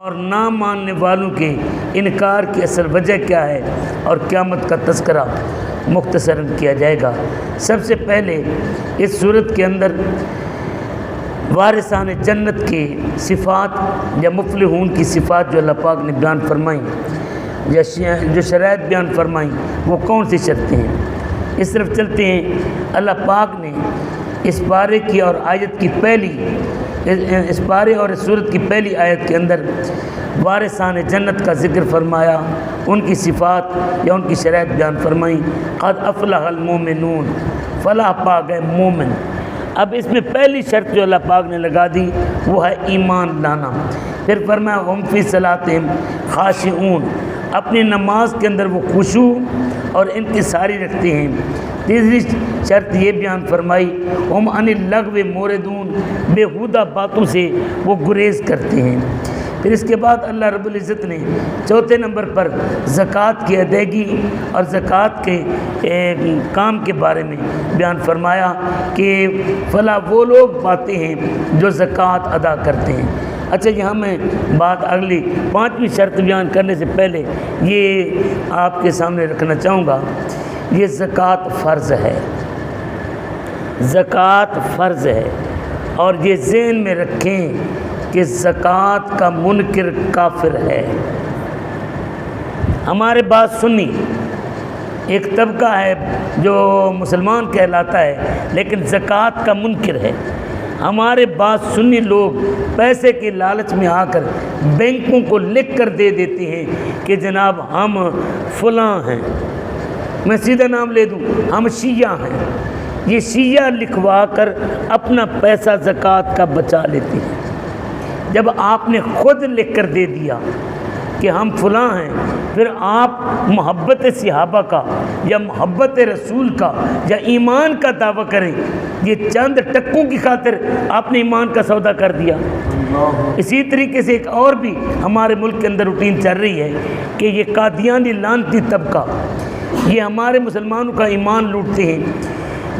اور نہ ماننے والوں کے انکار کی اصل وجہ کیا ہے اور قیامت کا تذکرہ مختصراً کیا جائے گا۔ سب سے پہلے اس صورت کے اندر وارثان جنت کی صفات یا مفلحون کی صفات جو اللہ پاک نے بیان فرمائیں یا جو شرائط بیان فرمائیں وہ کون سی شرطیں ہیں، اس طرف چلتے ہیں۔ اللہ پاک نے اس پارے کی اور آیت کی پہلی اس پارے اور اس صورت کی پہلی آیت کے اندر وارثان جنت کا ذکر فرمایا، ان کی صفات یا ان کی شرائط بیان فرمائیں۔ قد افلح المومنون، فلاح پا گئے مومن۔ اب اس میں پہلی شرط جو اللہ پاک نے لگا دی وہ ہے ایمان لانا۔ پھر فرمایا ہم فی صلاتہم خاشعون، اپنی نماز کے اندر وہ خشوع اور انکساری رکھتے ہیں۔ تیسری شرط یہ بیان فرمائی ہم عن اللغو موردون، بیہودہ باتوں سے وہ گریز کرتے ہیں۔ پھر اس کے بعد اللہ رب العزت نے چوتھے نمبر پر زکوٰۃ کی ادائیگی اور زکوٰۃ کے کام کے بارے میں بیان فرمایا کہ فلاح وہ لوگ پاتے ہیں جو زکوٰۃ ادا کرتے ہیں۔ اچھا یہاں میں بات اگلی پانچویں شرط بیان کرنے سے پہلے یہ آپ کے سامنے رکھنا چاہوں گا، یہ زکوٰۃ فرض ہے، زکوٰۃ فرض ہے، اور یہ ذہن میں رکھیں کہ زکوٰۃ کا منکر کافر ہے۔ ہمارے بات سنی ایک طبقہ ہے جو مسلمان کہلاتا ہے لیکن زکوٰۃ کا منکر ہے۔ ہمارے بات سنی لوگ پیسے کے لالچ میں آ کر بینکوں کو لکھ کر دے دیتے ہیں کہ جناب ہم فلاں ہیں، میں سیدھا نام لے دوں، ہم شیعہ ہیں۔ یہ شیعہ لکھوا کر اپنا پیسہ زکوٰۃ کا بچا لیتے ہیں۔ جب آپ نے خود لکھ کر دے دیا کہ ہم فلاں ہیں، پھر آپ محبت صحابہ کا یا محبت رسول کا یا ایمان کا دعویٰ کریں، یہ چند ٹکوں کی خاطر آپ نے ایمان کا سودا کر دیا۔ اسی طریقے سے ایک اور بھی ہمارے ملک کے اندر روٹین چل رہی ہے کہ یہ قادیانی لعنتی طبقہ یہ ہمارے مسلمانوں کا ایمان لوٹتے ہیں،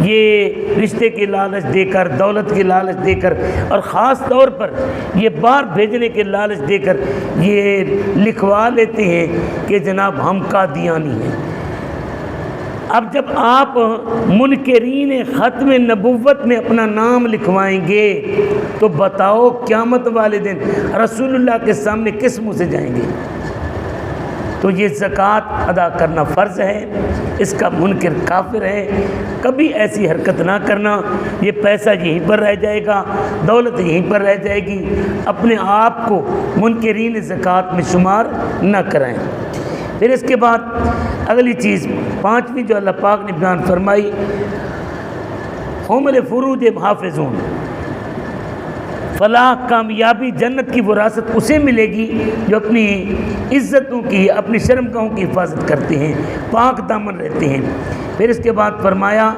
یہ رشتے کی لالچ دے کر، دولت کی لالچ دے کر، اور خاص طور پر یہ باہر بھیجنے کے لالچ دے کر یہ لکھوا لیتے ہیں کہ جناب ہم قادیانی ہیں۔ اب جب آپ منکرین ختم نبوت میں اپنا نام لکھوائیں گے تو بتاؤ قیامت والے دن رسول اللہ کے سامنے کس منہ سے جائیں گے؟ تو یہ زکوٰۃ ادا کرنا فرض ہے، اس کا منکر کافر ہے۔ کبھی ایسی حرکت نہ کرنا، یہ پیسہ یہیں پر رہ جائے گا، دولت یہیں پر رہ جائے گی، اپنے آپ کو منکرین زکوٰۃ میں شمار نہ کرائیں۔ پھر اس کے بعد اگلی چیز پانچویں جو اللہ پاک نے بیان فرمائی، ہم لفروجہم حافظون، فلاح کامیابی جنت کی وراثت اسے ملے گی جو اپنی عزتوں کی، اپنی شرمگاہوں کی حفاظت کرتے ہیں، پاک دامن رہتے ہیں۔ پھر اس کے بعد فرمایا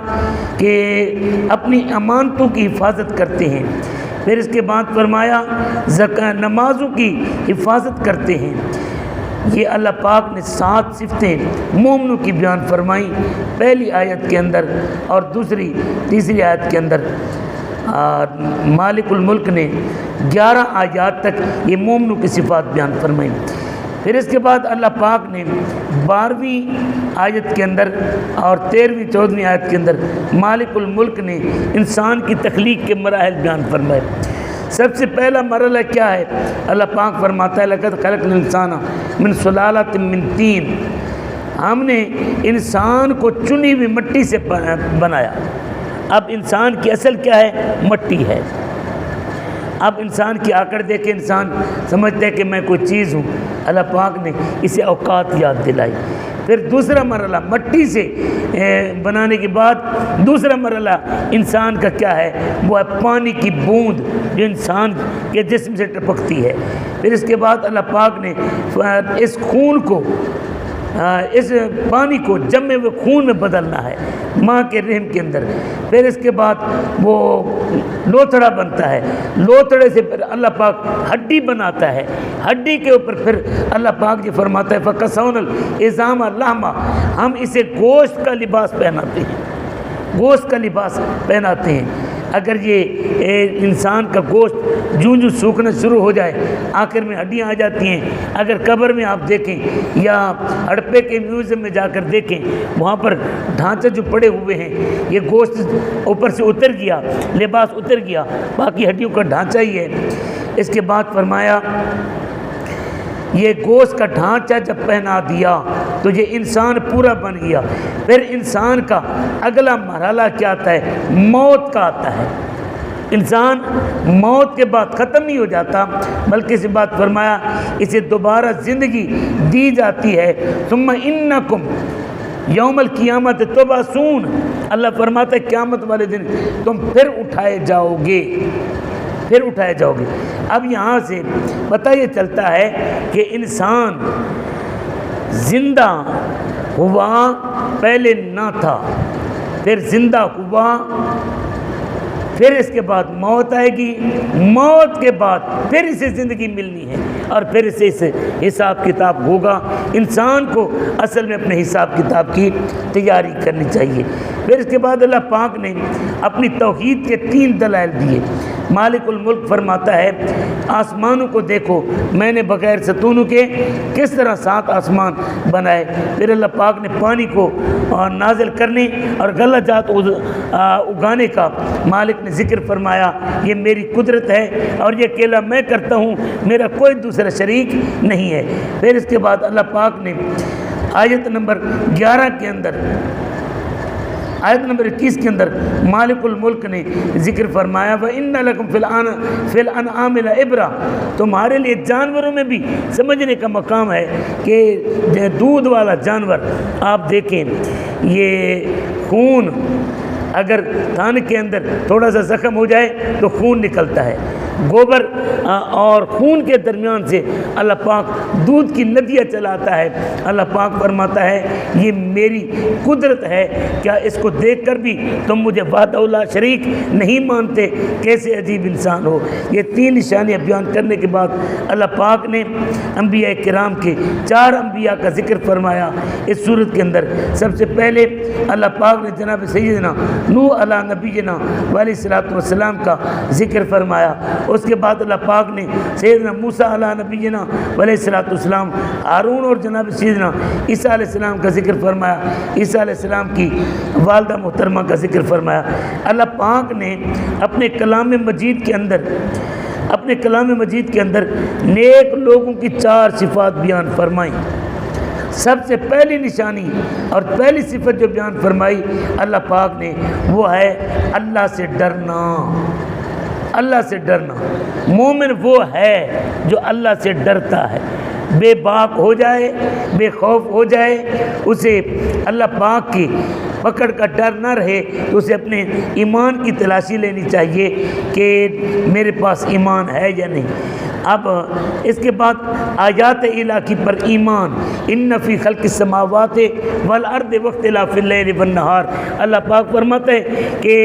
کہ اپنی امانتوں کی حفاظت کرتے ہیں۔ پھر اس کے بعد فرمایا نمازوں کی حفاظت کرتے ہیں۔ یہ اللہ پاک نے 7 صفتیں مومنوں کی بیان فرمائیں پہلی آیت کے اندر، اور تیسری آیت کے اندر مالک الملک نے 11 آیات تک یہ مومنوں کی صفات بیان فرمائیں۔ پھر اس کے بعد اللہ پاک نے 12ویں آیت کے اندر اور 13ویں 14ویں آیت کے اندر مالک الملک نے انسان کی تخلیق کے مراحل بیان فرمائے۔ سب سے پہلا مرحلہ کیا ہے؟ اللہ پاک فرماتا ہے لقد خلقنا الانسان من سلالۃ من طین، ہم نے انسان کو چنی ہوئی مٹی سے بنایا۔ اب انسان کی اصل کیا ہے؟ مٹی ہے۔ اب انسان کی آکڑ دیکھ کے انسان سمجھتا ہے کہ میں کوئی چیز ہوں، اللہ پاک نے اسے اوقات یاد دلائی۔ پھر دوسرا مرحلہ مٹی سے بنانے کے بعد دوسرا مرحلہ انسان کا کیا ہے؟ وہ ہے پانی کی بوند جو انسان کے جسم سے ٹپکتی ہے۔ پھر اس کے بعد اللہ پاک نے اس خون کو، اس پانی کو جمے ہوئے خون میں بدلنا ہے ماں کے رحم کے اندر۔ پھر اس کے بعد وہ لوتھڑا بنتا ہے، لوتھڑے سے پھر اللہ پاک ہڈی بناتا ہے، ہڈی کے اوپر پھر اللہ پاک یہ فرماتا ہے فَكَسَوْنَا الْعِظَامَ لَحْمًا، ہم اسے گوشت کا لباس پہناتے ہیں، گوشت کا لباس پہناتے ہیں۔ اگر یہ انسان کا گوشت جوں جوں سوکھنا شروع ہو جائے آخر میں ہڈیاں آ جاتی ہیں. اگر قبر میں آپ دیکھیں یا ہڑپے کے میوزیم میں جا کر دیکھیں وہاں پر ڈھانچے جو پڑے ہوئے ہیں یہ گوشت اوپر سے اتر گیا, لباس اتر گیا, باقی ہڈیوں کا ڈھانچہ ہی ہے. اس کے بعد فرمایا یہ گوشت کا ڈھانچہ جب پہنا دیا تو یہ انسان پورا بن گیا. پھر انسان کا اگلا مرحلہ کیا آتا ہے؟ موت کا آتا ہے. انسان موت کے بعد ختم نہیں ہو جاتا بلکہ اس بات فرمایا اسے دوبارہ زندگی دی جاتی ہے. ثم انکم یوم القیامت تبعثون, اللہ فرماتا ہے قیامت والے دن تم پھر اٹھائے جاؤ گے, پھر اٹھائے جاؤ گے. اب یہاں سے پتہ یہ چلتا ہے کہ انسان زندہ ہوا پہلے نہ تھا, پھر زندہ ہوا, پھر اس کے بعد موت آئے گی, موت کے بعد پھر اسے زندگی ملنی ہے اور پھر اسے حساب کتاب ہوگا. انسان کو اصل میں اپنے حساب کتاب کی تیاری کرنی چاہیے. پھر اس کے بعد اللہ پاک نے اپنی توحید کے 3 دلائل دیے. مالک الملک فرماتا ہے آسمانوں کو دیکھو میں نے بغیر ستونوں کے کس طرح 7 آسمان بنائے. پھر اللہ پاک نے پانی کو نازل کرنے اور غلہ جات اگانے کا مالک نے ذکر فرمایا یہ میری قدرت ہے اور یہ اکیلا میں کرتا ہوں, میرا کوئی دوسرا شریک نہیں ہے. پھر اس کے بعد اللہ پاک نے آیت نمبر 11 کے اندر, آیت نمبر 21 کے اندر مالک الملک نے ذکر فرمایا وَإِنَّ لَكُمْ فِي الْأَنْعَامِ لَعِبْرَةً, تمہارے لیے جانوروں میں بھی سمجھنے کا مقام ہے کہ دودھ والا جانور آپ دیکھیں یہ خون اگر کان کے اندر تھوڑا سا زخم ہو جائے تو خون نکلتا ہے. گوبر اور خون کے درمیان سے اللہ پاک دودھ کی ندیاں چلاتا ہے. اللہ پاک فرماتا ہے یہ میری قدرت ہے, کیا اس کو دیکھ کر بھی تم مجھے وحدہ لا شریک نہیں مانتے؟ کیسے عجیب انسان ہو. یہ 3 نشانیاں بیان کرنے کے بعد اللہ پاک نے انبیاء کرام کے 4 انبیاء کا ذکر فرمایا اس صورت کے اندر. سب سے پہلے اللہ پاک نے جناب سیدنا نوح علیہ نبینا علیہ الصلوۃ والسلام کا ذکر فرمایا. اس کے بعد اللہ پاک نے سیدنا موسیٰ علیہ نبینا علیہ الصلوۃ والسلام, ہارون اور جناب سیدنا عیسیٰ علیہ السلام کا ذکر فرمایا, عیسیٰ علیہ السلام کی والدہ محترمہ کا ذکر فرمایا. اللہ پاک نے اپنے کلام مجید کے اندر نیک لوگوں کی 4 صفات بیان فرمائیں. سب سے پہلی نشانی اور پہلی صفت جو بیان فرمائی اللہ پاک نے وہ ہے اللہ سے ڈرنا. اللہ سے ڈرنا. مومن وہ ہے جو اللہ سے ڈرتا ہے, بے باک ہو جائے, بے خوف ہو جائے, اسے اللہ پاک کی پکڑ کا ڈر نہ رہے تو اسے اپنے ایمان کی تلاشی لینی چاہیے کہ میرے پاس ایمان ہے یا نہیں. اب اس کے بعد آیات الہی پر ایمان, ان فی خلق السماوات والارض واختلاف اللیل والنہار, اللہ پاک فرماتا ہے کہ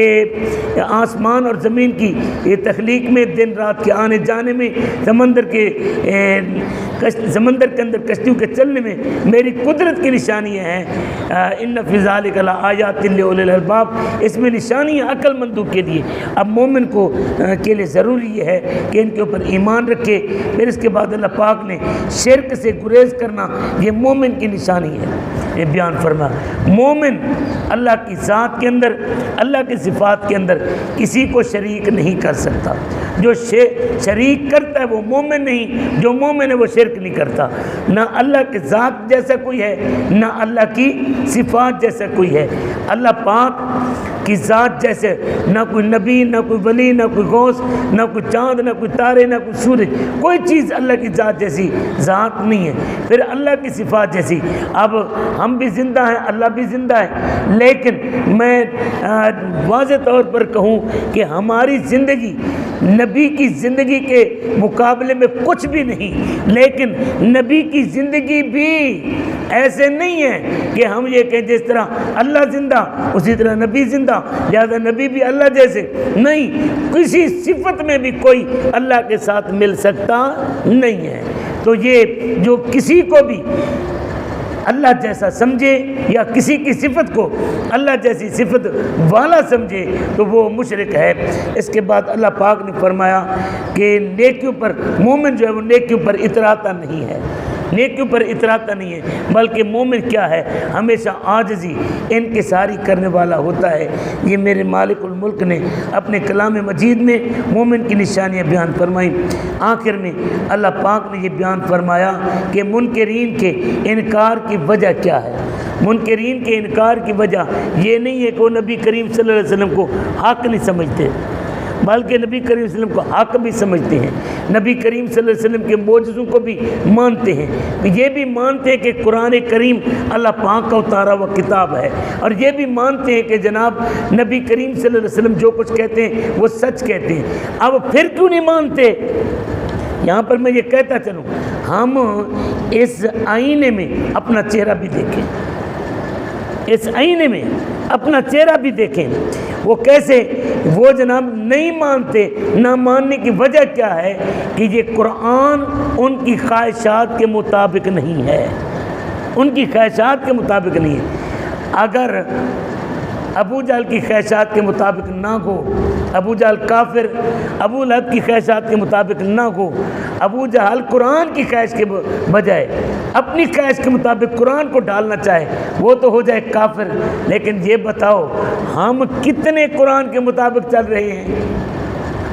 آسمان اور زمین کی یہ تخلیق میں, دن رات کے آنے جانے میں, سمندر کے اندر کشتیوں کے چلنے میں میری قدرت کی نشانیاں ہیں. ان فی ذلک لآیات لأولی الالباب, اس میں نشانیاں عقل مندوں کے لیے. اب مومن کو کے لیے ضروری یہ ہے کہ ان کے اوپر ایمان رکھے. پھر اس کے بعد اللہ پاک نے شرک سے گریز کرنا یہ مومن کی نشانی ہے. یہ بیان فرما مومن اللہ کی ذات کے اندر, اللہ کی صفات کے اندر کسی کو شریک نہیں کر سکتا. جو شریک کرتا ہے وہ مومن نہیں, جو مومن ہے وہ شرک نہیں کرتا. نہ اللہ کی ذات جیسا کوئی ہے, نہ اللہ کی صفات جیسا کوئی ہے. اللہ پاک کی ذات جیسے نہ کوئی نبی, نہ کوئی ولی, نہ کوئی غوث, نہ کوئی چاند, نہ کوئی تارے, نہ کوئی سورج, کوئی چیز اللہ کی ذات جیسی ذات نہیں ہے. پھر اللہ کی صفات جیسی. اب ہم بھی زندہ ہیں, اللہ بھی زندہ ہے, لیکن میں واضح طور پر کہوں کہ ہماری زندگی نبی کی زندگی کے مقابلے میں کچھ بھی نہیں. لیکن نبی کی زندگی بھی ایسے نہیں ہے کہ ہم یہ کہیں جس طرح اللہ زندہ اسی طرح نبی زندہ, لہذا نبی بھی اللہ جیسے نہیں. کسی صفت میں بھی کوئی اللہ کے ساتھ مل سکتا نہیں ہے. تو یہ جو کسی کو بھی اللہ جیسا سمجھے یا کسی کی صفت کو اللہ جیسی صفت والا سمجھے تو وہ مشرک ہے۔ اس کے بعد اللہ پاک نے فرمایا کہ نیکیوں پر مومن جو ہے وہ نیکیوں پر اتراتا نہیں ہے، نیکیوں پر اتراتا نہیں ہے، بلکہ مومن کیا ہے، ہمیشہ عاجزی انکساری کرنے والا ہوتا ہے۔ یہ میرے مالک الملک نے اپنے کلام مجید میں مومن کی نشانیاں بیان فرمائیں۔ آخر میں اللہ پاک نے یہ بیان فرمایا کہ منکرین کے انکار کی وجہ کیا ہے۔ منکرین کے انکار کی وجہ یہ نہیں ہے کہ وہ نبی کریم صلی اللہ علیہ وسلم کو حق نہیں سمجھتے، بلکہ نبی کریم صلی اللہ علیہ وسلم کو حق بھی سمجھتے ہیں، نبی کریم صلی اللہ علیہ وسلم کے معجزوں کو بھی مانتے ہیں، یہ بھی مانتے ہیں کہ قرآن کریم اللہ پاک کا اتارا ہوا کتاب ہے، اور یہ بھی مانتے ہیں کہ جناب نبی کریم صلی اللہ علیہ وسلم جو کچھ کہتے ہیں وہ سچ کہتے ہیں۔ اب پھر کیوں نہیں مانتے؟ یہاں پر میں یہ کہتا چلوں، ہم اس آئینے میں اپنا چہرہ بھی دیکھیں، اس آئینے میں اپنا چہرہ بھی دیکھیں، وہ کیسے، وہ جناب نہیں مانتے۔ نہ ماننے کی وجہ کیا ہے کہ یہ قرآن ان کی خواہشات کے مطابق نہیں ہے، ان کی خواہشات کے مطابق نہیں ہے۔ اگر ابو جہل کی خواہشات کے مطابق نہ ہو، ابو جہل کافر، ابو لہب کی خواہشات کے مطابق نہ ہو، ابو جہل قرآن کی خواہش کے بجائے اپنی خواہش کے مطابق قرآن کو ڈالنا چاہے، وہ تو ہو جائے کافر۔ لیکن یہ بتاؤ ہم کتنے قرآن کے مطابق چل رہے ہیں،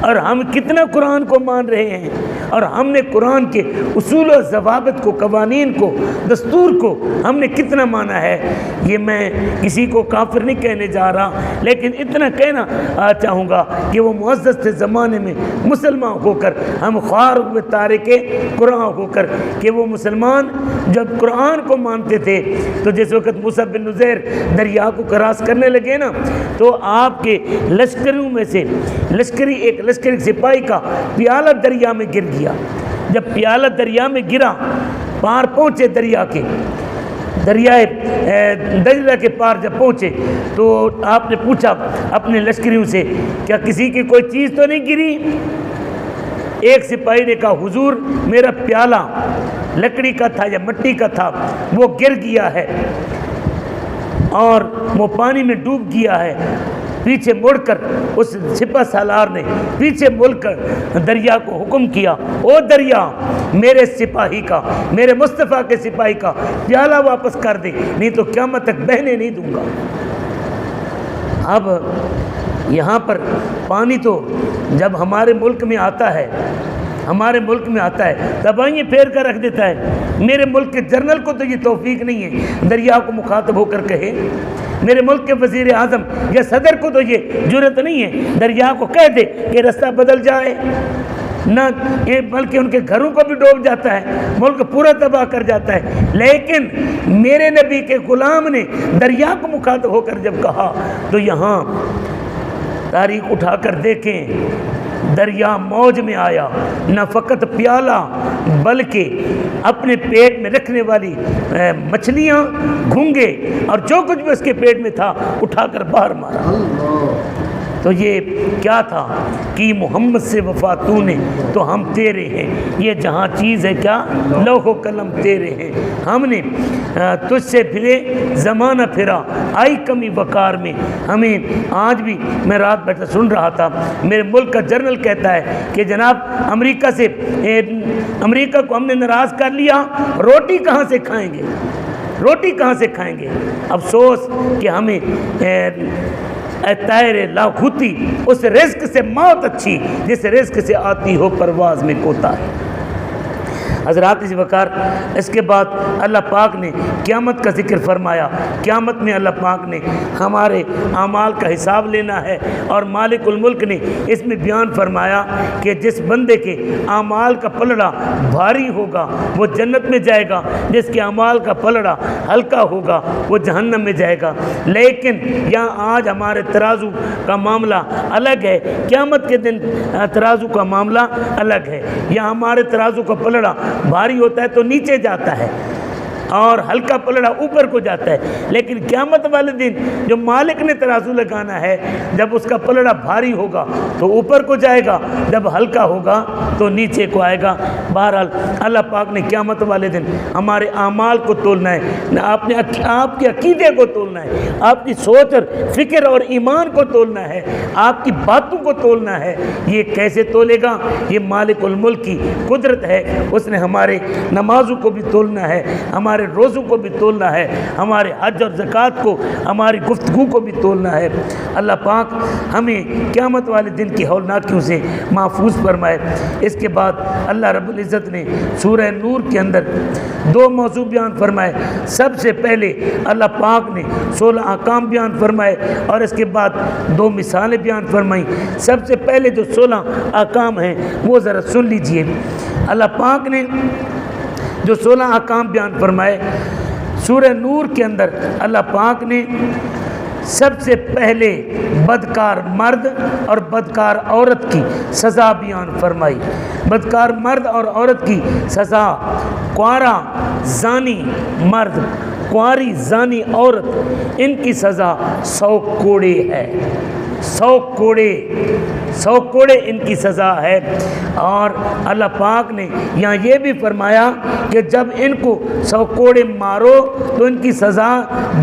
اور ہم کتنا قرآن کو مان رہے ہیں، اور ہم نے قرآن کے اصول و ضوابط کو، قوانین کو، دستور کو ہم نے کتنا مانا ہے۔ یہ میں کسی کو کافر نہیں کہنے جا رہا، لیکن اتنا کہنا چاہوں گا کہ وہ معزز تھے زمانے میں مسلمان ہو کر، ہم خوار ہوئے تارک قرآن ہو کر، کہ وہ مسلمان جب قرآن کو مانتے تھے تو جس وقت موسیٰ بن نذیر دریا کو کراس کرنے لگے نا، تو آپ کے لشکروں میں سے ایک لشکری سپاہی کا پیالہ دریا میں گر گیا۔ جب پیالہ دریا میں گرا، پار پہنچے دریا کے، دریائے دجلہ کے پار جب پہنچے تو آپ نے پوچھا اپنے لشکریوں سے، کیا کسی کی کوئی چیز تو نہیں گری؟ ایک سپاہی نے کہا حضور میرا پیالہ لکڑی کا تھا یا مٹی کا تھا، وہ گر گیا ہے اور وہ پانی میں ڈوب گیا ہے۔ پیچھے مڑ کر اس سپہ سالار نے پیچھے مڑ کر دریا کو حکم کیا، او دریا میرے سپاہی کا، میرے مصطفیٰ کے سپاہی کا پیالہ واپس کر دے، نہیں تو قیامت تک بہنے نہیں دوں گا۔ اب یہاں پر پانی تو جب ہمارے ملک میں آتا ہے، ہمارے ملک میں آتا ہے دبائیں پھیر کر رکھ دیتا ہے۔ میرے ملک کے جنرل کو تو یہ توفیق نہیں ہے دریا کو مخاطب ہو کر کہے، میرے ملک کے وزیر اعظم یا صدر کو تو یہ جرت نہیں ہے دریا کو کہہ دے کہ رستہ بدل جائے، نہ بلکہ ان کے گھروں کو بھی ڈوب جاتا ہے، ملک پورا تباہ کر جاتا ہے۔ لیکن میرے نبی کے غلام نے دریا کو مخاطب ہو کر جب کہا تو یہاں تاریخ اٹھا کر دیکھیں، دریا موج میں آیا، نہ فقط پیالہ بلکہ اپنے پیٹ میں رکھنے والی مچھلیاں، گھونگے اور جو کچھ بھی اس کے پیٹ میں تھا اٹھا کر باہر مارا۔ تو یہ کیا تھا کہ محمد سے وفا تو نے تو ہم تیرے ہیں، یہ جہاں چیز ہے کیا لوح و قلم تیرے ہیں، ہم نے تجھ سے پھرے زمانہ پھرا آئی کمی وقار میں۔ ہمیں آج بھی، میں رات بیٹھا سن رہا تھا، میرے ملک کا جنرل کہتا ہے کہ جناب امریکہ کو ہم نے ناراض کر لیا، روٹی کہاں سے کھائیں گے، روٹی کہاں سے کھائیں گے۔ افسوس کہ ہمیں اے طائر لاکھوتی، اس رزق سے موت اچھی جس رزق سے آتی ہو پرواز میں کوتاہی۔ حضرات اس وقار اس کے بعد اللہ پاک نے قیامت کا ذکر فرمایا۔ قیامت میں اللہ پاک نے ہمارے اعمال کا حساب لینا ہے، اور مالک الملک نے اس میں بیان فرمایا کہ جس بندے کے اعمال کا پلڑا بھاری ہوگا وہ جنت میں جائے گا، جس کے اعمال کا پلڑا ہلکا ہوگا وہ جہنم میں جائے گا۔ لیکن یہاں آج ہمارے ترازو کا معاملہ الگ ہے، قیامت کے دن ترازو کا معاملہ الگ ہے۔ یہاں ہمارے ترازو کا پلڑا بھاری ہوتا ہے تو نیچے جاتا ہے، اور ہلکا پلڑا اوپر کو جاتا ہے، لیکن قیامت والے دن جو مالک نے ترازو لگانا ہے، جب اس کا پلڑا بھاری ہوگا تو اوپر کو جائے گا، جب ہلکا ہوگا تو نیچے کو آئے گا۔ بہرحال اللہ پاک نے قیامت والے دن ہمارے اعمال کو تولنا ہے، آپ کے عقیدے کو تولنا ہے، آپ کی سوچ اور فکر اور ایمان کو تولنا ہے، آپ کی باتوں کو تولنا ہے۔ یہ کیسے تولے گا؟ یہ مالک الملک کی قدرت ہے، اس نے ہمارے نمازوں کو بھی تولنا ہے، ہمارے روزوں کو بھی تولنا ہے، ہمارے حج اور زکوٰۃ کو، ہماری گفتگو کو بھی تولنا ہے۔ اللہ پاک ہمیں قیامت والے دن کی ہولناکیوں سے محفوظ فرمائے۔ اس کے بعد اللہ رب العزت نے سورہ نور کے اندر 2 موضوع بیان فرمائے۔ سب سے پہلے اللہ پاک نے 16 احکام بیان فرمائے اور اس کے بعد 2 مثالیں بیان فرمائیں۔ سب سے پہلے جو 16 احکام ہیں وہ ذرا سن لیجئے۔ اللہ پاک نے جو 16 احکام بیان فرمائے سورہ نور کے اندر، اللہ پاک نے سب سے پہلے بدکار مرد اور بدکار عورت کی سزا بیان فرمائی۔ بدکار مرد اور عورت کی سزا، کوارا زانی مرد، کواری زانی عورت، ان کی سزا 100 کوڑے ہے۔ 100 کوڑے ان کی سزا ہے۔ اور اللہ پاک نے یہاں یہ بھی فرمایا کہ جب ان کو 100 کوڑے مارو تو ان کی سزا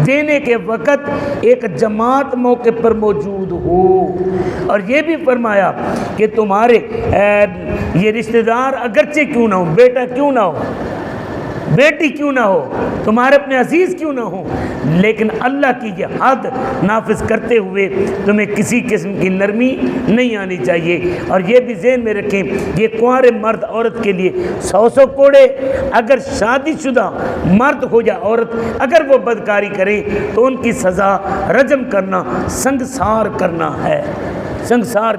دینے کے وقت ایک جماعت موقع پر موجود ہو۔ اور یہ بھی فرمایا کہ تمہارے یہ رشتہ دار اگرچہ کیوں نہ ہو، بیٹا کیوں نہ ہو، بیٹی کیوں نہ ہو، تمہارے اپنے عزیز کیوں نہ ہو، لیکن اللہ کی یہ حد نافذ کرتے ہوئے تمہیں کسی قسم کی نرمی نہیں آنی چاہیے۔ اور یہ بھی ذہن میں رکھیں، یہ کنوارے مرد عورت کے لیے 100 کوڑے، اگر شادی شدہ مرد ہو یا عورت اگر وہ بدکاری کرے تو ان کی سزا رجم کرنا، سنگسار کرنا ہے۔ سنگسار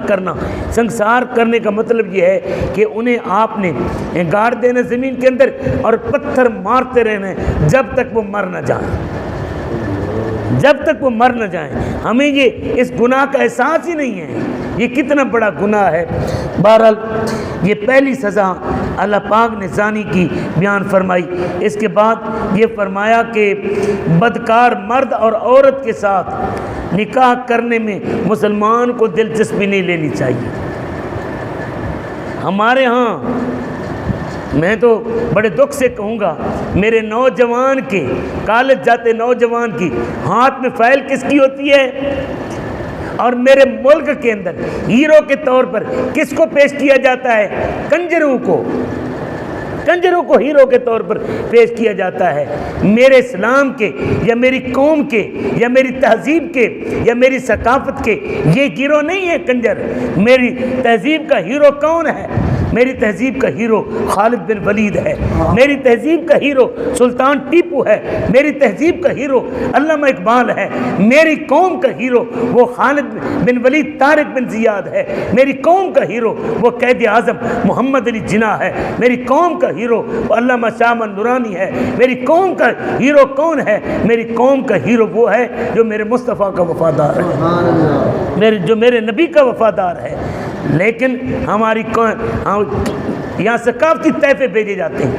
کرنے کا مطلب یہ ہے کہ انہیں آپ نے گاڑ دینا زمین کے اندر اور پتھر مارتے رہنا جب تک وہ مر نہ جائیں۔ ہمیں یہ اس گناہ کا احساس ہی نہیں ہے، یہ کتنا بڑا گناہ ہے۔ بہرحال یہ پہلی سزا اللہ پاک نے زانی کی بیان فرمائی۔ اس کے بعد یہ فرمایا کہ بدکار مرد اور عورت کے ساتھ نکاح کرنے میں مسلمان کو دلچسپی نہیں لینی چاہیے۔ ہمارے ہاں میں تو بڑے دکھ سے کہوں گا، میرے نوجوان کے کالج جاتے نوجوان کی ہاتھ میں فائل کس کی ہوتی ہے؟ اور میرے ملک کے اندر ہیرو کے طور پر کس کو پیش کیا جاتا ہے؟ کنجروں کو ہیرو کے طور پر پیش کیا جاتا ہے۔ میرے اسلام کے یا میری قوم کے یا میری تہذیب کے یا میری ثقافت کے یہ ہیرو نہیں ہے کنجر۔ میری تہذیب کا ہیرو کون ہے؟ میری تہذیب کا ہیرو خالد بن ولید ہے، میری تہذیب کا ہیرو سلطان ٹیپو ہے، میری تہذیب کا ہیرو علامہ اقبال ہے، میری قوم کا ہیرو وہ خالد بن ولید طارق بن زیاد ہے، میری قوم کا ہیرو وہ قائد اعظم محمد علی جناح ہے، میری قوم کا ہیرو وہ علامہ شاہ احمد نورانی ہے۔ میری قوم کا ہیرو کون ہے؟ میری قوم کا ہیرو وہ ہے جو میرے مصطفیٰ کا وفادار ہے، جو میرے نبی کا وفادار ہے۔ لیکن ہماری یہاں ثقافتی طائفے بھیجے جاتے ہیں۔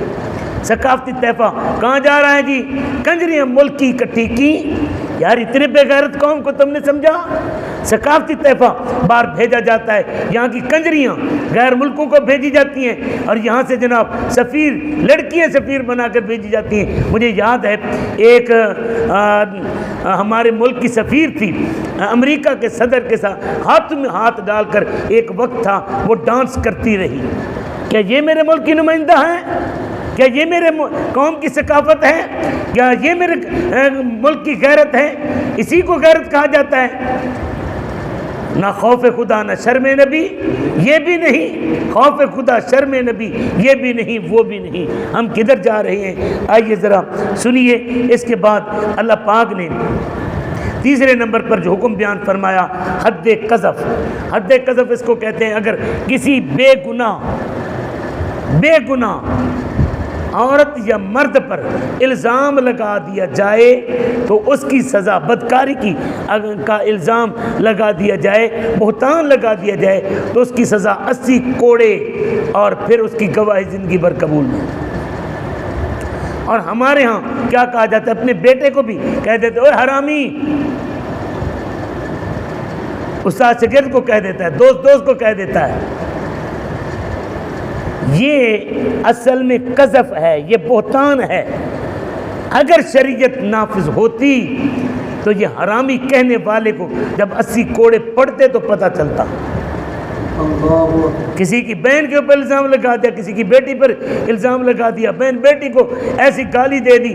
ثقافتی طائفہ کہاں جا رہا ہے جی؟ کنجریاں ملک کی اکٹھی کی۔ یار اتنے بے غیرت قوم کو تم نے سمجھا؟ ثقافتی طائفہ باہر بھیجا جاتا ہے، یہاں کی کنجریاں غیر ملکوں کو بھیجی جاتی ہیں اور یہاں سے جناب سفیر، لڑکیاں سفیر بنا کر بھیجی جاتی ہیں۔ مجھے یاد ہے ایک ہمارے ملک کی سفیر تھی، امریکہ کے صدر کے ساتھ ہاتھ میں ہاتھ ڈال کر ایک وقت تھا وہ ڈانس کرتی رہی۔ کیا یہ میرے ملک کی نمائندہ ہیں؟ کیا یہ میرے قوم کی ثقافت ہے؟ کیا یہ میرے ملک کی غیرت ہے؟ اسی کو غیرت کہا جاتا ہے؟ نہ خوف خدا نہ شرم نبی، یہ بھی نہیں، خوف خدا شرم نبی یہ بھی نہیں، وہ بھی نہیں۔ ہم کدھر جا رہے ہیں؟ آئیے ذرا سنیے۔ اس کے بعد اللہ پاک نے تیسرے نمبر پر جو حکم بیان فرمایا، حد قذف۔ حد قذف اس کو کہتے ہیں اگر کسی بے گناہ عورت یا مرد پر الزام لگا دیا جائے تو اس کی سزا، بدکاری کا الزام لگا دیا جائے، بہتان لگا دیا جائے تو اس کی سزا 80 کوڑے اور پھر اس کی گواہی زندگی بھر قبول نہیں۔ اور ہمارے ہاں کیا کہا جاتا ہے، اپنے بیٹے کو بھی کہہ دیتے اوے حرامی، استاد شاگرد کو کہہ دیتا ہے، دوست کو کہہ دیتا ہے۔ یہ اصل میں قذف ہے، یہ بہتان ہے۔ اگر شریعت نافذ ہوتی تو یہ حرامی کہنے والے کو جب 80 کوڑے پڑتے تو پتہ چلتا۔ کسی کی بہن کے اوپر الزام لگا دیا، کسی کی بیٹی پر الزام لگا دیا، بہن بیٹی کو ایسی گالی دے دی،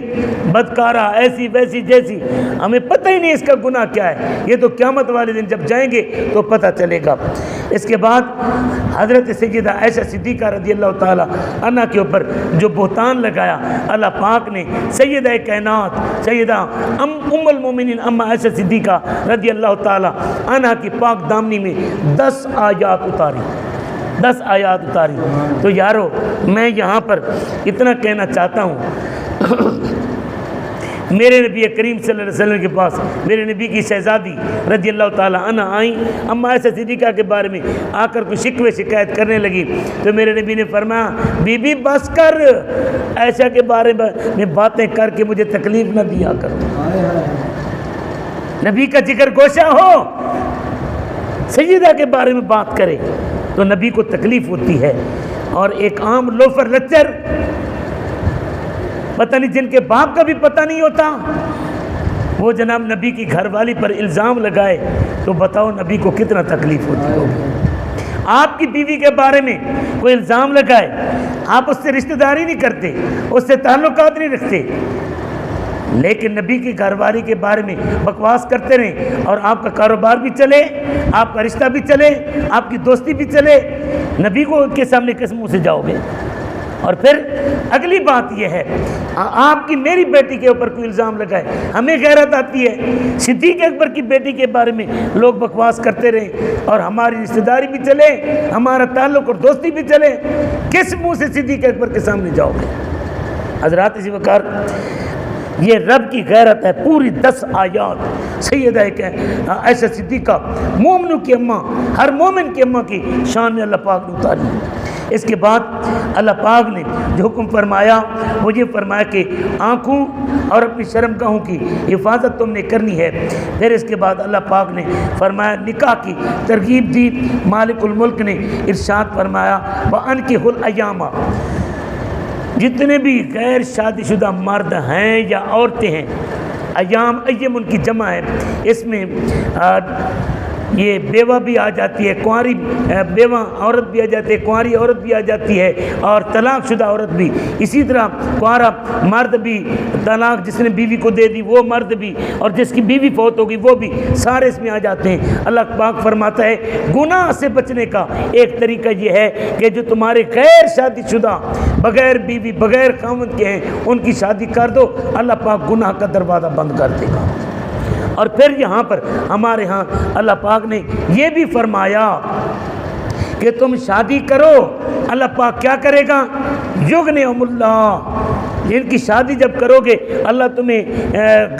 بدکارہ، ایسی ویسی جیسی، ہمیں پتہ ہی نہیں اس کا گناہ کیا ہے۔ یہ تو قیامت والے دن جب جائیں گے تو پتہ چلے گا۔ اس کے بعد حضرت سیدہ عائشہ صدیقہ رضی اللہ تعالی عنہ کے اوپر جو بہتان لگایا، اللہ پاک نے سیدہ کائنات سیدہ ام المومنین ام عائشہ صدیقہ رضی اللہ تعالی عنہ کی پاک دامنی میں 10 آیات اتاری، 10 آیات اتاری۔ تو یارو میں یہاں پر اتنا کہنا چاہتا ہوں، میرے نبی کریم صلی اللہ علیہ وسلم کے پاس میرے نبی کی شہزادی رضی اللہ تعالی عنہ آئیں، اما عائشہ صدیقہ کے بارے میں آ کر کوئی شکوے شکایت کرنے لگی، تو میرے نبی نے فرمایا بی بی بس کر، عائشہ کے بارے میں باتیں کر کے مجھے تکلیف نہ دیا کر۔ نبی کا جگر گوشہ ہو، سیدہ کے بارے میں بات کرے تو نبی کو تکلیف ہوتی ہے۔ اور ایک عام لوفر لچر، پتہ نہیں جن کے باپ کا بھی پتہ نہیں ہوتا، وہ جناب نبی کی گھر والی پر الزام لگائے تو بتاؤ نبی کو کتنا تکلیف ہوتی ہوگی۔ آپ کی بیوی کے بارے میں کوئی الزام لگائے، آپ اس سے رشتہ داری نہیں کرتے، اس سے تعلقات نہیں رکھتے، لیکن نبی کی گھر والی کے بارے میں بکواس کرتے رہیں اور آپ کا کاروبار بھی چلے، آپ کا رشتہ بھی چلے، آپ کی دوستی بھی چلے، نبی کو کے سامنے کس منہ سے جاؤ گے؟ اور پھر اگلی بات یہ ہے، آپ کی میری بیٹی کے اوپر کوئی الزام لگائے، ہمیں غیرت آتی ہے، صدیق اکبر کی بیٹی کے بارے میں لوگ بکواس کرتے رہیں اور ہماری رشتہ داری بھی چلے، ہمارا تعلق اور دوستی بھی چلے، کس منہ سے صدیق اکبر کے سامنے جاؤ گے؟ حضرات اسی وقار یہ رب کی غیرت ہے۔ پوری 10 آیات سیدہ عائشہ صدیقہ مومنوں کی اماں، ہر مومن کی اماں کی شان میں اللہ پاک نے اتاری۔ اس کے بعد اللہ پاک نے جو حکم فرمایا وہ یہ فرمایا کہ آنکھوں اور اپنی شرمگاہوں کی حفاظت تم نے کرنی ہے۔ پھر اس کے بعد اللہ پاک نے فرمایا نکاح کی ترغیب دی۔ مالک الملک نے ارشاد فرمایا وَأَنكِحُوا الْأَيَامَ، جتنے بھی غیر شادی شدہ مرد ہیں یا عورتیں ہیں، ایام ایم ان کی جمع ہے، اس میں یہ بیوہ بھی آ جاتی ہے، کنواری بیوہ عورت بھی آ جاتی ہے، کنواری عورت بھی آ جاتی ہے، اور طلاق شدہ عورت بھی، اسی طرح کنوارا مرد بھی، طلاق جس نے بیوی کو دے دی وہ مرد بھی، اور جس کی بیوی فوت ہوگی وہ بھی، سارے اس میں آ جاتے ہیں۔ اللہ پاک فرماتا ہے گناہ سے بچنے کا ایک طریقہ یہ ہے کہ جو تمہارے غیر شادی شدہ بغیر بیوی بغیر خاوند کے ہیں ان کی شادی کر دو، اللہ پاک گناہ کا دروازہ بند کر دے گا۔ اور پھر یہاں پر ہمارے ہاں اللہ پاک نے یہ بھی فرمایا کہ تم شادی کرو، اللہ پاک کیا کرے گا؟ یغنیہم اللہ، جن کی شادی جب کرو گے اللہ تمہیں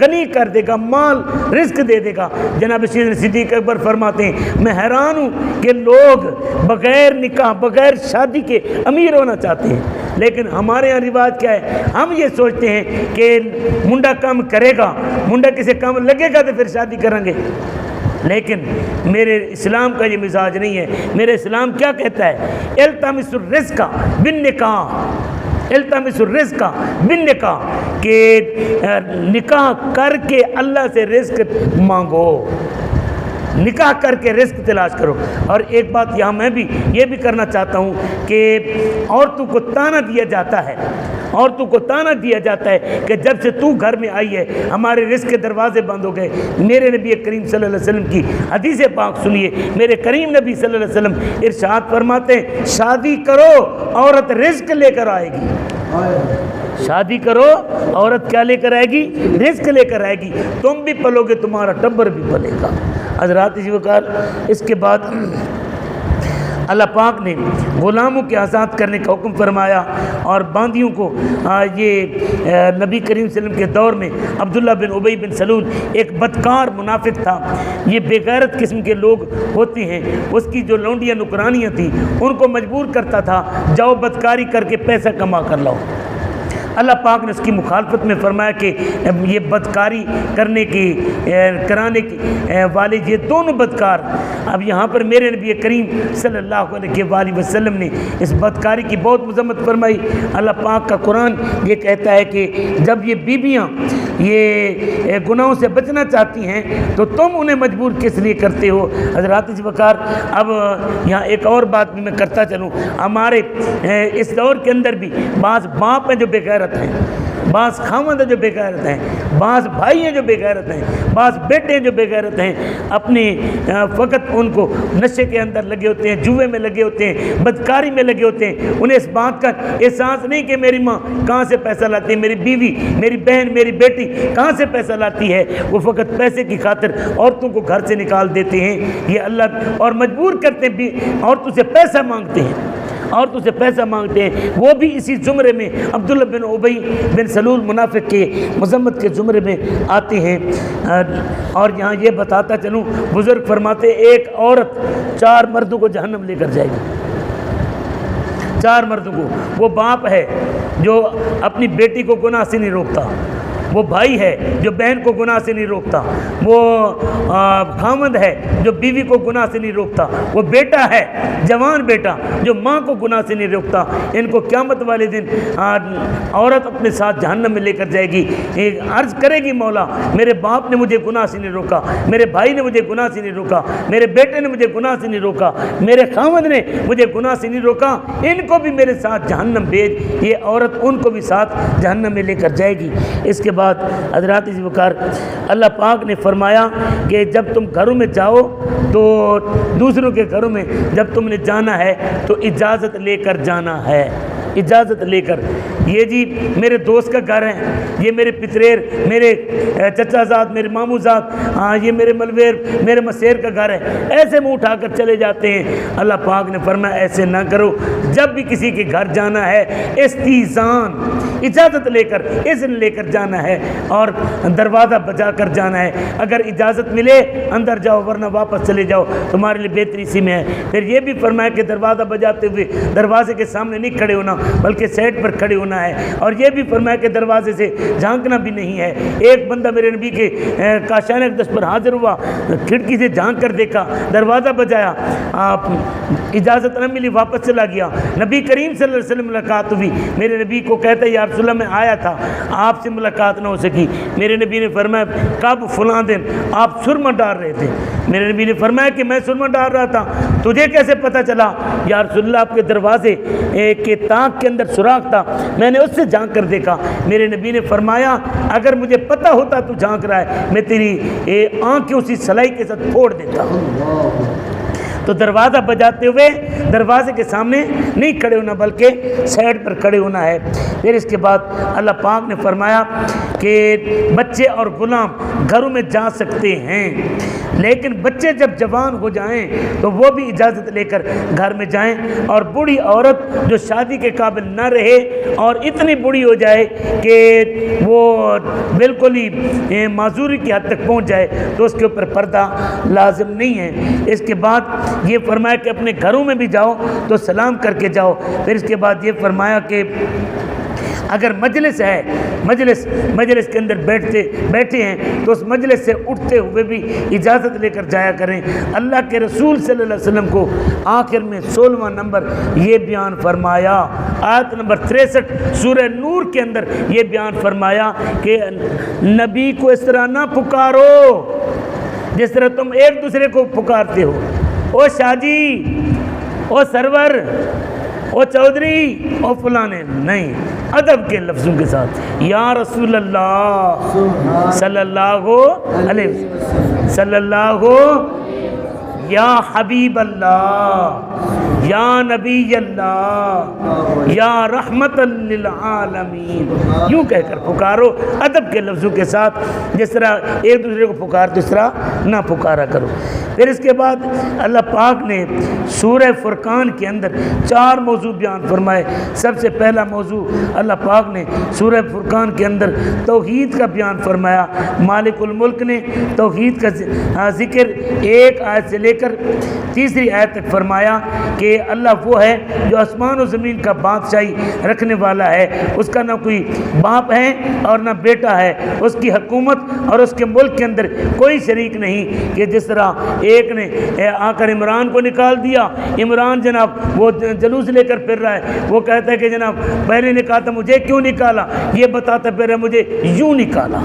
غنی کر دے گا، مال رزق دے دے گا۔ جناب سیدنا صدیق اکبر فرماتے ہیں میں حیران ہوں کہ لوگ بغیر نکاح بغیر شادی کے امیر ہونا چاہتے ہیں، لیکن ہمارے یہاں رواج کیا ہے، ہم یہ سوچتے ہیں کہ منڈا کام کرے گا، منڈا کسی کام لگے گا تو پھر شادی کریں گے، لیکن میرے اسلام کا یہ مزاج نہیں ہے۔ میرے اسلام کیا کہتا ہے؟ التمس الرزق بالنکاح، التمس الرزق بالنکاح، کہ نکاح کر کے اللہ سے رزق مانگو، نکاح کر کے رزق تلاش کرو۔ اور ایک بات یہاں میں بھی یہ بھی کرنا چاہتا ہوں کہ عورتوں کو تانا دیا جاتا ہے، عورتوں کو تانا دیا جاتا ہے کہ جب سے تو گھر میں آئی ہے ہمارے رزق کے دروازے بند ہو گئے۔ میرے نبی کریم صلی اللہ علیہ وسلم کی حدیث پاک سنیے، میرے کریم نبی صلی اللہ علیہ وسلم ارشاد فرماتے ہیں شادی کرو عورت رزق لے کر آئے گی، شادی کرو عورت کیا لے کر آئے گی؟ رزق لے کر آئے گی، تم بھی پلو گے تمہارا ٹبر بھی پلے گا۔ حضرات اسی وقار اس کے بعد اللہ پاک نے غلاموں کے آزاد کرنے کا حکم فرمایا، اور باندیوں کو یہ نبی کریم صلی اللہ علیہ وسلم کے دور میں عبداللہ بن ابی بن سلول ایک بدکار منافق تھا، یہ بے غیرت قسم کے لوگ ہوتے ہیں، اس کی جو لونڈیاں نکرانیاں تھیں ان کو مجبور کرتا تھا جاؤ بدکاری کر کے پیسہ کما کر لاؤ۔ اللہ پاک نے اس کی مخالفت میں فرمایا کہ یہ بدکاری کرنے کی کرانے کی والے یہ دونوں بدکار. اب یہاں پر میرے نبی کریم صلی اللہ علیہ وآلہ وسلم نے اس بدکاری کی بہت مذمت فرمائی. اللہ پاک کا قرآن یہ کہتا ہے کہ جب یہ بیویاں یہ گناہوں سے بچنا چاہتی ہیں تو تم انہیں مجبور کس لیے کرتے ہو. حضرات اس وقار اب یہاں ایک اور بات بھی میں کرتا چلوں. ہمارے اس دور کے اندر بھی بعض باپ ہیں جو بے غیرت ہیں, بعض خاوند ہیں جو بے غیرت ہیں, بعض بھائی ہیں جو بے غیرت ہیں, بعض بیٹے ہیں جو بے غیرت ہیں. اپنی وقت ان کو نشے کے اندر لگے ہوتے ہیں, جوئے میں لگے ہوتے ہیں, بدکاری میں لگے ہوتے ہیں. انہیں اس بات کا احساس نہیں کہ میری ماں کہاں سے پیسہ لاتی ہے, میری بیوی, میری بہن, میری بیٹی کہاں سے پیسہ لاتی ہے. وہ فقط پیسے کی خاطر عورتوں کو گھر سے نکال دیتے ہیں یہ اللہ, اور مجبور کرتے ہیں بھی عورتوں سے پیسہ مانگتے ہیں, عورتوں سے پیسہ مانگتے ہیں. وہ بھی اسی زمرے میں عبداللہ بن ابی بن سلول منافق کے مذمت کے زمرے میں آتے ہیں. اور یہاں یہ بتاتا چلوں, بزرگ فرماتے ایک عورت 4 مردوں کو جہنم لے کر جائے گی, 4 مردوں کو. وہ باپ ہے جو اپنی بیٹی کو گناہ سے نہیں روکتا, وہ بھائی ہے جو بہن کو گناہ سے نہیں روکتا, وہ خاوند ہے جو بیوی کو گناہ سے نہیں روکتا, وہ بیٹا ہے جوان بیٹا جو ماں کو گناہ سے نہیں روکتا. ان کو قیامت والے دن عورت اپنے ساتھ جہنم میں لے کر جائے گی. عرض کرے گی مولا میرے باپ نے مجھے گناہ سے نہیں روکا, میرے بھائی نے مجھے گناہ سے نہیں روکا, میرے بیٹے نے مجھے گناہ سے نہیں روکا, میرے خاوند نے مجھے گناہ سے نہیں روکا, ان کو بھی میرے ساتھ جہنم بھیج. یہ عورت ان کو بھی ساتھ جہنم میں لے کر جائے گی. اس کے بعد حضرات اس وقار اللہ پاک نے فرمایا کہ جب تم گھروں میں جاؤ تو دوسروں کے گھروں میں جب تم نے جانا ہے تو اجازت لے کر جانا ہے, اجازت لے کر. یہ جی میرے دوست کا گھر ہے, یہ میرے پتریر, میرے چچا زاد, میرے ماموں زاد, یہ میرے ملویر, میرے مسیر کا گھر ہے, ایسے منہ اٹھا کر چلے جاتے ہیں. اللہ پاک نے فرمایا ایسے نہ کرو. جب بھی کسی کے گھر جانا ہے استیزان, اجازت لے کر, اذن لے کر جانا ہے اور دروازہ بجا کر جانا ہے. اگر اجازت ملے اندر جاؤ ورنہ واپس چلے جاؤ, تمہارے لیے بہتری اسی میں ہے. پھر یہ بھی فرمایا کہ دروازہ بجاتے ہوئے دروازے کے سامنے نہیں کھڑے ہونا بلکہ سائڈ پر کھڑے ہونا ہے. اور یہ بھی فرمایا کہ دروازے سے جھانکنا بھی نہیں ہے. ایک بندہ میرے نبی کے کاشان اقدس پر حاضر ہوا, کھڑکی سے جھانک کر دیکھا, دروازہ بجایا, اجازت نہ ملی, واپس چلا گیا. نبی کریم صلی اللہ علیہ وسلم ملاقات ہوئی, میرے نبی کو کہتا ہے یا رسول اللہ میں آیا تھا آپ سے ملاقات نہ ہو سکی. میرے نبی نے فرمایا کب فلاں دن آپ سرما ڈال رہے تھے. میرے نبی نے فرمایا کہ میں سرما ڈال رہا تھا, تجھے کیسے پتہ چلا؟ یا رسول اللہ آپ کے دروازے کے تاک کے اندر سوراخ تھا, میں نے اس سے جھانک کر دیکھا. میرے نبی نے فرمایا اگر مجھے پتہ ہوتا تو جھانک رہا ہے میں تیری آنکھ اسی سلائی کے ساتھ پھوڑ دیتا. تو دروازہ بجاتے ہوئے دروازے کے سامنے نہیں کھڑے ہونا بلکہ سائڈ پر کھڑے ہونا ہے. پھر اس کے بعد اللہ پاک نے فرمایا کہ بچے اور غلام گھروں میں جا سکتے ہیں, لیکن بچے جب جوان ہو جائیں تو وہ بھی اجازت لے کر گھر میں جائیں. اور بوڑھی عورت جو شادی کے قابل نہ رہے اور اتنی بوڑھی ہو جائے کہ وہ بالکل ہی معذوری کی حد تک پہنچ جائے تو اس کے اوپر پردہ لازم نہیں ہے. اس کے بعد یہ فرمایا کہ اپنے گھروں میں بھی جاؤ تو سلام کر کے جاؤ. پھر اس کے بعد یہ فرمایا کہ اگر مجلس ہے, مجلس کے اندر بیٹھے ہیں تو اس مجلس سے اٹھتے ہوئے بھی اجازت لے کر جایا کریں. اللہ کے رسول صلی اللہ علیہ وسلم کو آخر میں 16واں نمبر یہ بیان فرمایا, آیت نمبر 63 سورہ نور کے اندر یہ بیان فرمایا کہ نبی کو اس طرح نہ پکارو جس طرح تم ایک دوسرے کو پکارتے ہو, او شاہ جی, او سرور, او چودھری, او فلانے, نہیں, ادب کے لفظوں کے ساتھ یا رسول اللہ صلی اللہ علیہ وسلم, صلی اللہ, یا حبیب اللہ, یا نبی اللہ, یا رحمت للعالمین, یوں کہہ کر پکارو ادب کے لفظوں کے ساتھ. جس طرح ایک دوسرے کو پکارتے اس طرح نہ پکارا کرو. پھر اس کے بعد اللہ پاک نے سورہ فرقان کے اندر 4 موضوع بیان فرمائے۔ سب سے پہلا موضوع اللہ پاک نے سورہ فرقان کے اندر توحید کا بیان فرمایا۔ مالک الملک نے توحید کا ذکر 1 آیت سے لے کر 3 آیت تک فرمایا کہ اللہ وہ ہے جو آسمان و زمین کا بادشاہی رکھنے والا ہے، اس کا نہ کوئی باپ ہے اور نہ بیٹا ہے، اس کی حکومت اور اس کے ملک کے اندر کوئی شریک نہیں کہ جس طرح ایک نے آ کر عمران کو نکال دیا، عمران جناب وہ جلوس لے کر پھر رہا ہے، وہ کہتا ہے کہ جناب پہلے نے کہا تھا مجھے کیوں نکالا، یہ بتاتا پھر مجھے یوں نکالا،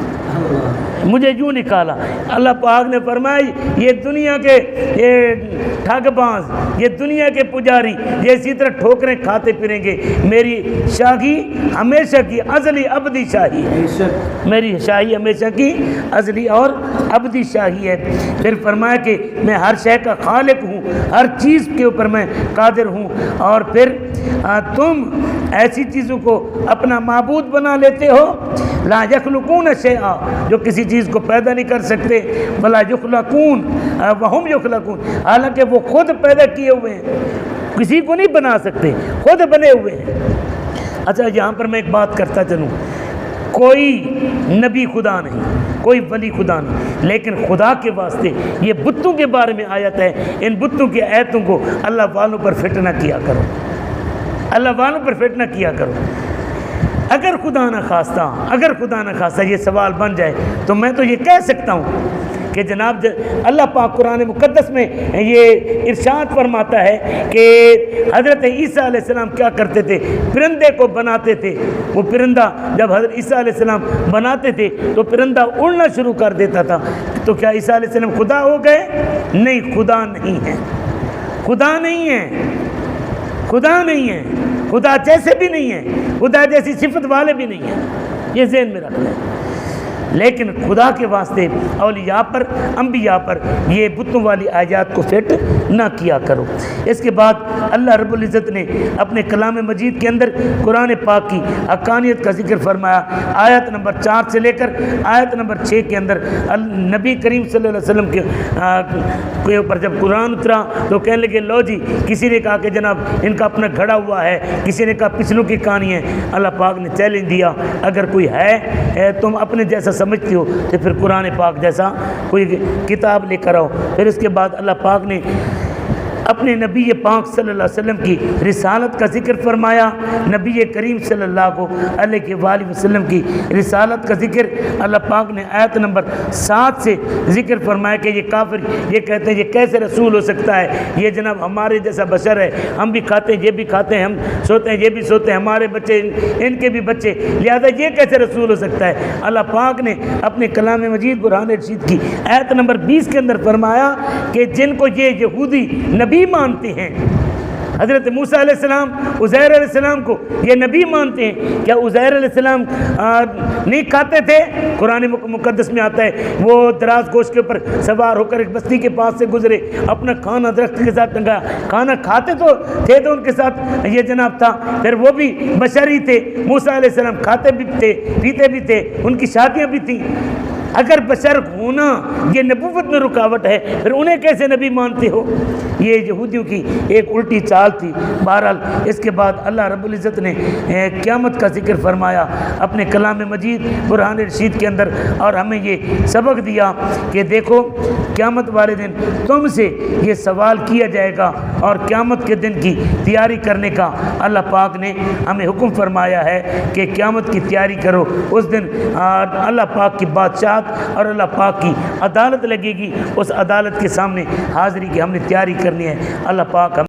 مجھے یوں نکالا۔ اللہ پاک نے فرمایا یہ دنیا کے یہ ٹھگ باز، یہ دنیا کے پجاری یہ اسی طرح ٹھوکریں کھاتے پھریں گے، میری شاہی ہمیشہ کی ازلی ابدی شاہی ہے، میری شاہی ہمیشہ کی ازلی اور ابدی شاہی ہے۔ پھر فرمایا کہ میں ہر شے کا خالق ہوں، ہر چیز کے اوپر میں قادر ہوں، اور پھر تم ایسی چیزوں کو اپنا معبود بنا لیتے ہو، لا یخلقون شیئا، جو کسی چیز کو پیدا نہیں کر سکتے، ولا یخلقون وہم یخلقون، حالانکہ وہ خود پیدا کیے ہوئے ہیں، کسی کو نہیں بنا سکتے، خود بنے ہوئے ہیں۔ اچھا یہاں پر میں ایک بات کرتا چلوں، کوئی نبی خدا نہیں، کوئی ولی خدا نہیں، لیکن خدا کے واسطے یہ بتوں کے بارے میں آیت ہے، ان بتوں کی آیتوں کو اللہ والوں پر فٹ نہ کیا کرو، اللہ والوں پر فٹ نہ کیا کرو۔ اگر خدا نہ خواستہ یہ سوال بن جائے تو میں تو یہ کہہ سکتا ہوں کہ جناب اللہ پاک قرآن مقدس میں یہ ارشاد فرماتا ہے کہ حضرت عیسیٰ علیہ السلام کیا کرتے تھے، پرندے کو بناتے تھے، وہ پرندہ جب حضرت عیسیٰ علیہ السلام بناتے تھے تو پرندہ اڑنا شروع کر دیتا تھا، تو کیا عیسیٰ علیہ السلام خدا ہو گئے؟ نہیں، خدا نہیں ہے، خدا نہیں ہے، خدا نہیں ہے، خدا جیسے بھی نہیں ہے، خدا جیسی صفت والے بھی نہیں ہیں، یہ ذہن میں رکھنا ہے۔ لیکن خدا کے واسطے اولیاء پر، انبیاء پر یہ بتوں والی آیات کو فٹ نہ کیا کرو۔ اس کے بعد اللہ رب العزت نے اپنے کلام مجید کے اندر قرآن پاک کی حقانیت کا ذکر فرمایا۔ آیت نمبر 4 سے لے کر آیت نمبر 6 کے اندر نبی کریم صلی اللہ علیہ وسلم کے اوپر جب قرآن اترا تو کہنے لگے لو جی، کسی نے کہا کہ جناب ان کا اپنا گھڑا ہوا ہے، کسی نے کہا پچھلوں کی کہانی ہے۔ اللہ پاک نے چیلنج دیا، اگر کوئی ہے تم اپنے جیسا سمجھتی ہو تو پھر قرآن پاک جیسا کوئی کتاب لے کر آؤ۔ پھر اس کے بعد اللہ پاک نے اپنے نبی پاک صلی اللہ علیہ وسلم کی رسالت کا ذکر فرمایا۔ نبی کریم صلی اللہ علیہ وآلہ وسلم کی رسالت کا ذکر اللہ پاک نے آیت نمبر 7 سے ذکر فرمایا کہ یہ کافر یہ کہتے ہیں یہ کیسے رسول ہو سکتا ہے، یہ جناب ہمارے جیسا بشر ہے، ہم بھی کھاتے ہیں یہ بھی کھاتے ہیں، ہم سوتے ہیں یہ بھی سوتے ہیں، ہمارے بچے ان کے بھی بچے، لہذا یہ کیسے رسول ہو سکتا ہے۔ اللہ پاک نے اپنے کلام مجید برہان رشید کی آیت نمبر 20 کے اندر فرمایا کہ جن کو یہ یہودی نبی مانتے ہیں، حضرت موسیٰ علیہ السلام، عزیر علیہ السلام کو یہ نبی مانتے ہیں، کیا عزیر علیہ السلام نہیں کھاتے تھے؟ قرآن مقدس میں آتا ہے وہ دراز گوشت کے اوپر سوار ہو کر ایک بستی کے پاس سے گزرے، اپنا کھانا درخت کے ساتھ ٹنگا، کھانا کھاتے تو تھے تو ان کے ساتھ یہ جناب تھا، پھر وہ بھی بشر ہی تھے، موسیٰ علیہ السلام کھاتے بھی تھے پیتے بھی تھے، ان کی شادیاں بھی تھیں۔ اگر بشر ہونا یہ نبوت میں رکاوٹ ہے پھر انہیں کیسے نبی مانتے ہو؟ یہ یہودیوں کی ایک الٹی چال تھی۔ بہرحال اس کے بعد اللہ رب العزت نے قیامت کا ذکر فرمایا اپنے کلام مجید برہان رشید کے اندر، اور ہمیں یہ سبق دیا کہ دیکھو قیامت والے دن تم سے یہ سوال کیا جائے گا، اور قیامت کے دن کی تیاری کرنے کا اللہ پاک نے ہمیں حکم فرمایا ہے کہ قیامت کی تیاری کرو۔ اس دن اللہ پاک کی بادشاہت اور اللہ پاک کی عدالت لگے گی، اس عدالت کے سامنے حاضری کی ہم نے تیاری کرنی ہے۔ اللہ پاک